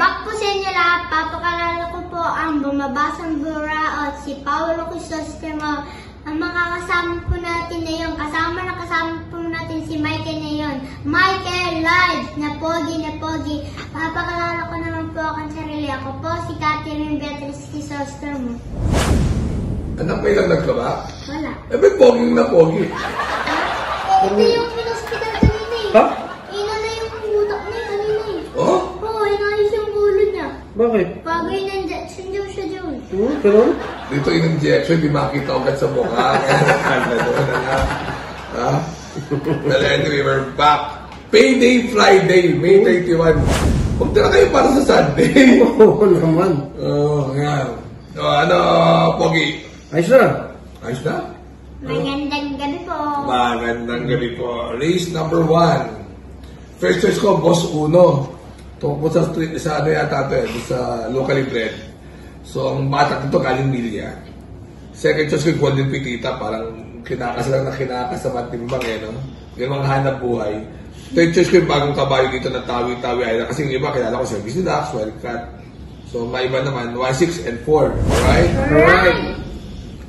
back po sa inyo lahat. Papakalala ko po ang bumabasang buraot, si Paolo Crisostemo. Ang mga kasama po natin ngayon, kasama po natin si Michael ngayon. Michael Live, na pogi. Papakalala ko naman po ang sarili. Ako po si Catherine Beatrice Crisostemo. Anak, may lagdag ka ba? Wala. Eh, may poging na pogi. Ito yung pinospital kanina eh. Ha? Inala yung utak niya kanina eh. Oh? Oo, inayos yung ulo niya. Bakit? Bagay na injection daw siya dyan. Ganun? Dito yung injection, di makita agad sa mukha. Ha? Well, anyway, we're back. Payday Friday, May 31. Huwag na kayo para sa Sunday. Oo naman. Yan. Ano, Pogi? Ayos na. Ayos na? Magandang gabi po. Magandang gabi po. Race number 1. First choice ko, Boss Uno. Tungkol sa street, sa ano yata ito sa locally bred. So, ang batak ito, galing Milya. Second choice ko, Golden Pitita. Parang kinakas lang na kinakas sa matimbang eh, no? Yung mga hanap buhay. Third choice ko yung bagong kabayo dito na Tawi-Tawi Island. Kasi yung iba, kilala ko Service Deluxe, Wildcat. So, maiba naman, 1, 6, and 4. Alright? Alright.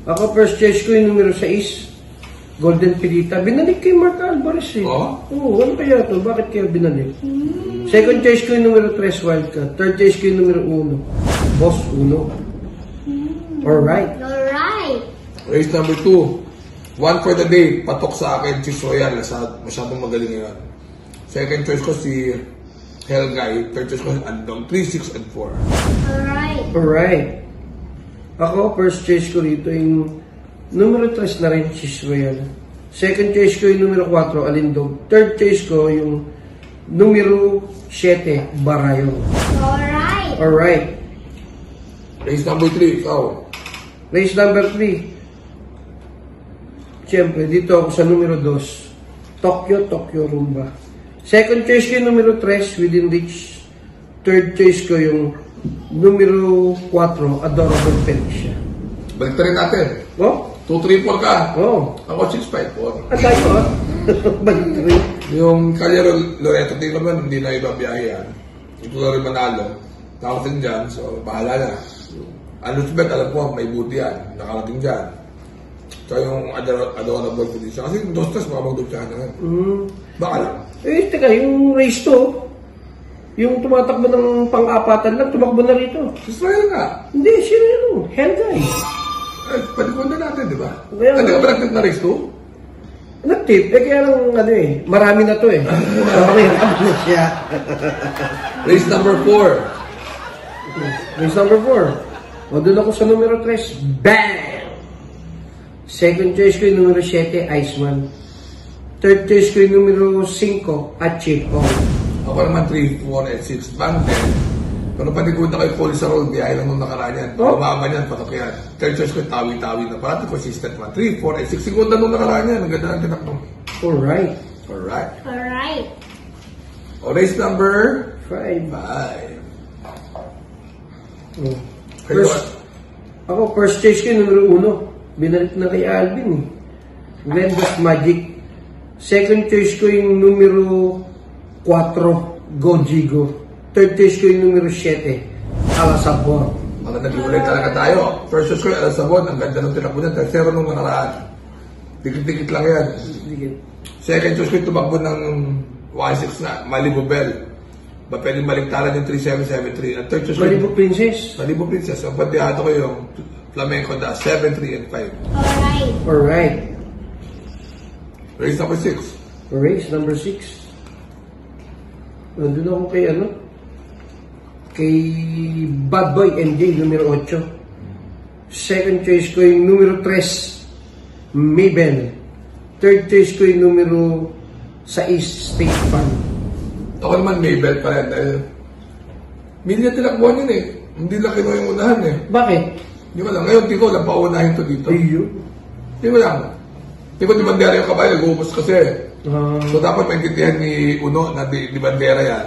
Ako, first choice ko yung numero 6. Golden Pirita. Binalik kay Mark Alvarez eh. Oo? Oo, ano kaya to? Bakit kaya binalik? Second choice ko yung numero 3, Wildcat. Third choice ko yung numero 1. Boss Uno. Alright. Alright. Race number 2. One for the day. Patok sa akin, Chis Royal. Masyadong magaling ngayon. Second choice ko si Helgay. Third choice ko si Andong. 3, 6, and 4. Alright. Alright. Ako, first choice ko rito yung numero 3 na rin, Chis Royal. Second choice ko yung numero 4, Alindog. Third choice ko yung numero 7, Barayon. Alright. Alright. Race number 3. Ikaw. Race number 3. Siyempre, dito ako sa numero 2. Tokyo Rumba. Second choice ko yung numero 3, Within Reach. Third choice ko yung numero 4, Adorable Felicia. Balik rin natin. Oh? 2, 3, 4 ka. Oh. Ako 6, 5, 4. At tayo, ah. Balik rin. Yung Calero Loreto, tingnan naman, hindi na ibabiyahe yan. Ito na rin manalo. Takot din dyan, so bahala na. Alusbet, alam ko, may buti yan. Nakarating dyan. So yung adorable position. Kasi yung 2-3, baka magdugsahan na yan. Baka lang. Eh, teka, yung race to, yung tumatakbo ng pang-apatan lang, tumakbo na rito. Israel nga. Hindi, sino yun? Helgay. Eh, palikon na natin, di ba? Kaya Hindi nga. ka ba nag na race 2? Nag-tip, eh kaya lang, ano eh, marami na to eh. Okay, ano siya. Race number 4. Race number 4. O, doon ako sa numero 3. Bam! Second choice ko yung numero 7, Iceman. Third choice ko yung numero 5, Achipong. Ako naman 3, 4, and 6. Bang 10. Pero panikod na kayo full sa road, biyahe lang nung nakaraan yan. Oh? Umama yan, patok yan. Third choice ko, tawi-tawi na. Parang consistent man. 3, 4, and 6. Segunda nung nakaraan yan. Ang ganda ng tinakbo. Alright. Alright. Alright. O, race number 5. 5. Oh. Kayo, First choice ko yung numero 1. Binalik na kay Alvin eh. Glenda's Magic. Second choice ko yung numero 4, Gojigo. Third choice ko yung numero 7, Alasabor. mga nag-iulay talaga tayo. First choice ko, Alas Sabon. Ang ganda ng tinakbo niya. Tercero nung nakaraan. Dikit-dikit lang yan. Second choice ko yung tumakbo ng 1-6 na, Malibu Bell. Ba pwedeng baliktaran yung 3773. At third choice ko, Malibu Princess. Malibu Princess. Ang pandihato ko yung Flamenco da 7, 3, and 5. Alright. Alright. Race number 6. Race number 6. Nandun ako kay ano? Kay Bad Boy MJ, numero 8. Second choice ko yung numero 3, Mabel. Third choice ko yung numero 6, State Farm. Ako naman Maybell pa rin dahil milya tinakbuhan yun eh. Hindi lang kinuha yung unahan eh. Bakit? Di ba lang? Ngayon di ko lang paunahin to dito. Iyo. Di ba lang? Di ba di bandera yung kabayo? Nag-uubos kasi. So dapat maintindihan ni Uno na di bandera yan.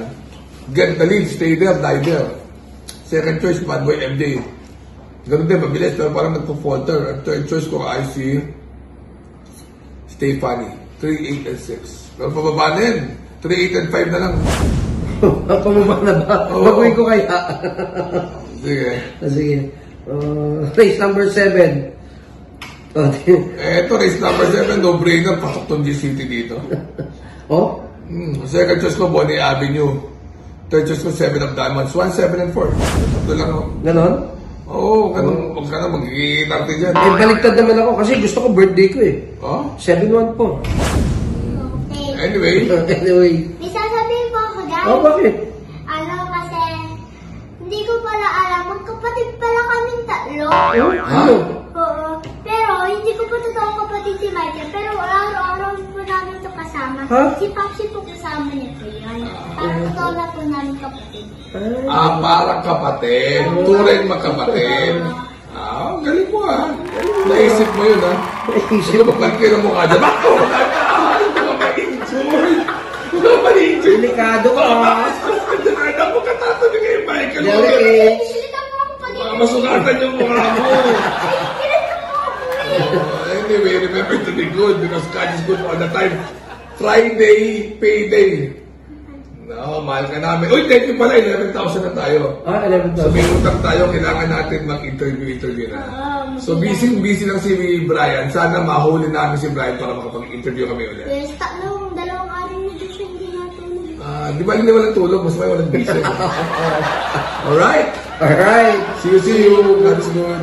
Get the lead, stay there, die there. Second choice, Bad Boy MJ. Ganun din, mabilis, pero parang nagpo-falter. At third choice ko ay si Stay Funny. 3, 8, and 6. Pero pababa na yun. 3, 8, and 5 na lang. Pamaba na ba? Oo. Baguhin ko kaya. Sige. Sige. Race number 7. Eto, race number 7, no-brainer. Pasok tong G-City dito. Oh? Second choice ko, Bonnie Avenue. Third choice ko, 7 of Diamonds. 1, 7, and 4. Ito lang ako. Ganon? Oo, ganun. Huwag ka na mag-i-tarte dyan. Eh, baliktad naman ako kasi gusto ko birthday ko eh. Oh? 7-1 po. Okay. Anyway, Anyway. May sasabihin po ako, guys. Oh, bakit? Ano kasi, hindi ko pala alam, magkapatid pala kaming tatlo. Ano? Oo. Pero, hindi ko po totoo kapatid si Michael. Pero, araw-araw po namin ito kasama. Ha? Si Papsi po kasama niya po yun. Parang totoo na po namin kapatid. parang kapatid. Turing magkapatid. Galing mo ah. Naisip mo yun ah. Sige ba balik kayo ng mukha dyan? Bako! Delikado ka. Anak mo katatabi kay Michael. Derek eh. Silita po ako pa dito. Masugatan yung mukha mo. Anyway, remember to be good because God is good all the time. Friday, payday. No, mahal ka namin. Uy, thank you pala. 11,000 na tayo. 11,000. So may utang tayo. Kailangan natin mag-interview na. So busy lang si Brian. Sana mahuli namin si Brian para makapag-interview kami ulit. Yes, dalawang araw na dito siya hindi natulog. Di ba hindi walang tulog? Mas may walang busy. Alright. Alright. See you. God is good.